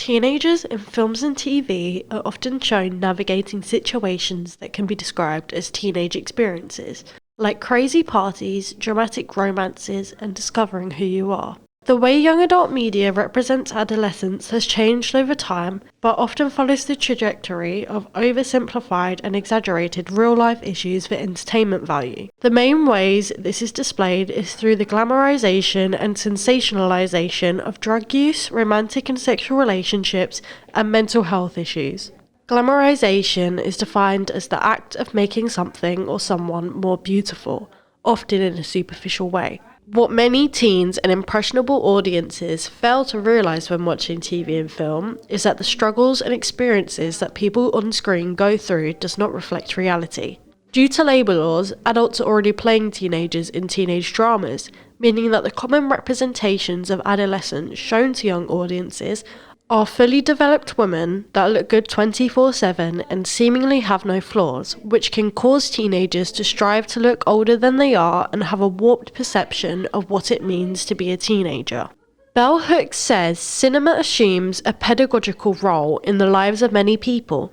Teenagers in films and TV are often shown navigating situations that can be described as teenage experiences, like crazy parties, dramatic romances, and discovering who you are. The way young adult media represents adolescence has changed over time, but often follows the trajectory of oversimplified and exaggerated real-life issues for entertainment value. The main ways this is displayed is through the glamorization and sensationalization of drug use, romantic and sexual relationships, and mental health issues. Glamorization is defined as the act of making something or someone more beautiful, often in a superficial way. What many teens and impressionable audiences fail to realise when watching TV and film is that the struggles and experiences that people on screen go through does not reflect reality. Due to labour laws, adults are already playing teenagers in teenage dramas, meaning that the common representations of adolescence shown to young audiences are fully developed women that look good 24/7 and seemingly have no flaws, which can cause teenagers to strive to look older than they are and have a warped perception of what it means to be a teenager. Bell Hooks says cinema assumes a pedagogical role in the lives of many people.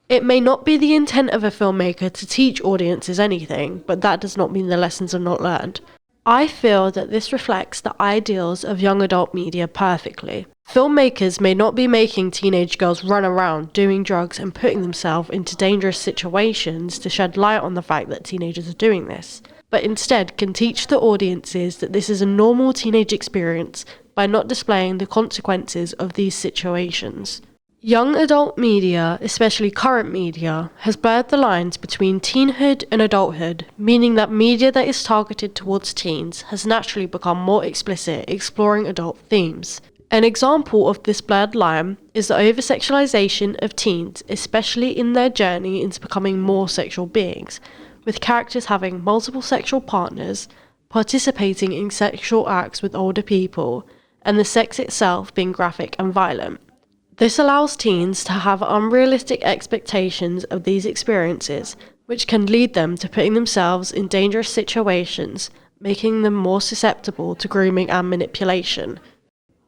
It may not be the intent of a filmmaker to teach audiences anything, but that does not mean the lessons are not learned. I feel that this reflects the ideals of young adult media perfectly. Filmmakers may not be making teenage girls run around doing drugs and putting themselves into dangerous situations to shed light on the fact that teenagers are doing this, but instead can teach the audiences that this is a normal teenage experience by not displaying the consequences of these situations. Young adult media, especially current media, has blurred the lines between teenhood and adulthood, meaning that media that is targeted towards teens has naturally become more explicit, exploring adult themes. An example of this blurred line is the over-sexualization of teens, especially in their journey into becoming more sexual beings, with characters having multiple sexual partners, participating in sexual acts with older people, and the sex itself being graphic and violent. This allows teens to have unrealistic expectations of these experiences, which can lead them to putting themselves in dangerous situations, making them more susceptible to grooming and manipulation.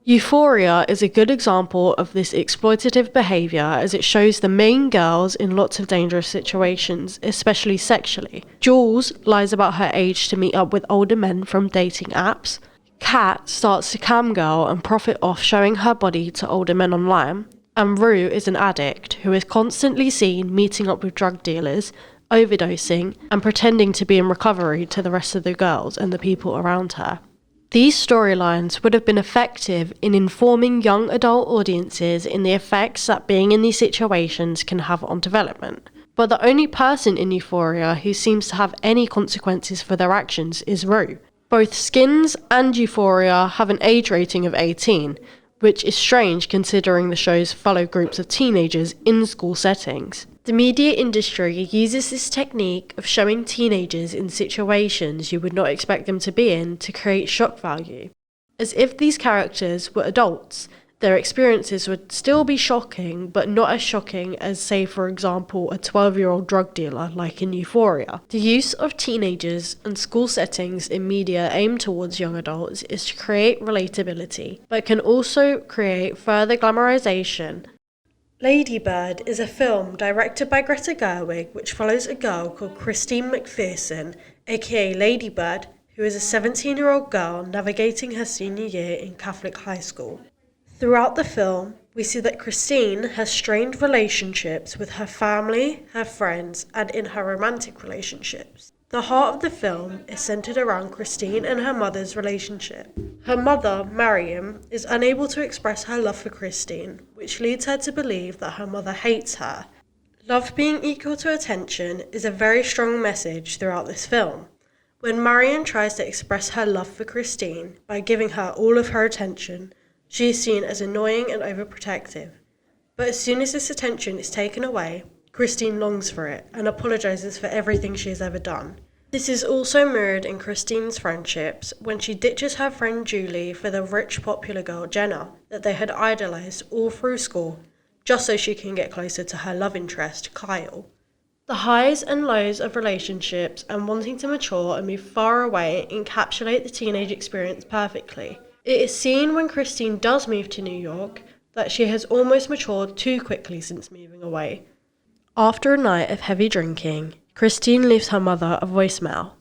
Euphoria is a good example of this exploitative behaviour as it shows the main girls in lots of dangerous situations, especially sexually. Jules lies about her age to meet up with older men from dating apps. Kat starts to cam girl and profit off showing her body to older men online, and Rue is an addict who is constantly seen meeting up with drug dealers, overdosing, and pretending to be in recovery to the rest of the girls and the people around her. These storylines would have been effective in informing young adult audiences in the effects that being in these situations can have on development. But the only person in Euphoria who seems to have any consequences for their actions is Rue. Both Skins and Euphoria have an age rating of 18, which is strange considering the shows follow groups of teenagers in school settings. The media industry uses this technique of showing teenagers in situations you would not expect them to be in to create shock value. As if these characters were adults, their experiences would still be shocking, but not as shocking as, say, for example, a 12-year-old drug dealer like in Euphoria. The use of teenagers and school settings in media aimed towards young adults is to create relatability, but can also create further glamorization. Lady Bird is a film directed by Greta Gerwig which follows a girl called Christine McPherson, aka Lady Bird, who is a 17-year-old girl navigating her senior year in Catholic high school. Throughout the film, we see that Christine has strained relationships with her family, her friends, and in her romantic relationships. The heart of the film is centered around Christine and her mother's relationship. Her mother, Mariam, is unable to express her love for Christine, which leads her to believe that her mother hates her. Love being equal to attention is a very strong message throughout this film. When Mariam tries to express her love for Christine by giving her all of her attention, she is seen as annoying and overprotective. But as soon as this attention is taken away, Christine longs for it and apologises for everything she has ever done. This is also mirrored in Christine's friendships when she ditches her friend Julie for the rich popular girl Jenna that they had idolised all through school, just so she can get closer to her love interest, Kyle. The highs and lows of relationships and wanting to mature and move far away encapsulate the teenage experience perfectly. It is seen when Christine does move to New York that she has almost matured too quickly since moving away. After a night of heavy drinking, Christine leaves her mother a voicemail.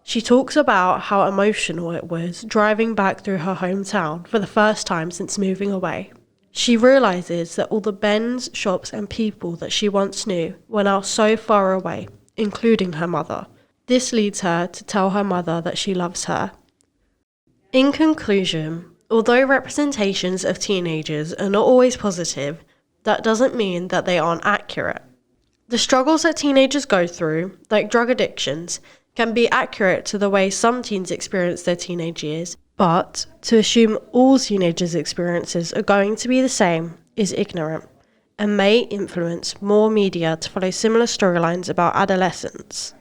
She talks about how emotional it was driving back through her hometown for the first time since moving away. She realises that all the bens, shops and people that she once knew were now so far away, including her mother. This leads her to tell her mother that she loves her. In conclusion, although representations of teenagers are not always positive, that doesn't mean that they aren't accurate. The struggles that teenagers go through, like drug addictions, can be accurate to the way some teens experience their teenage years, but to assume all teenagers' experiences are going to be the same is ignorant, and may influence more media to follow similar storylines about adolescence.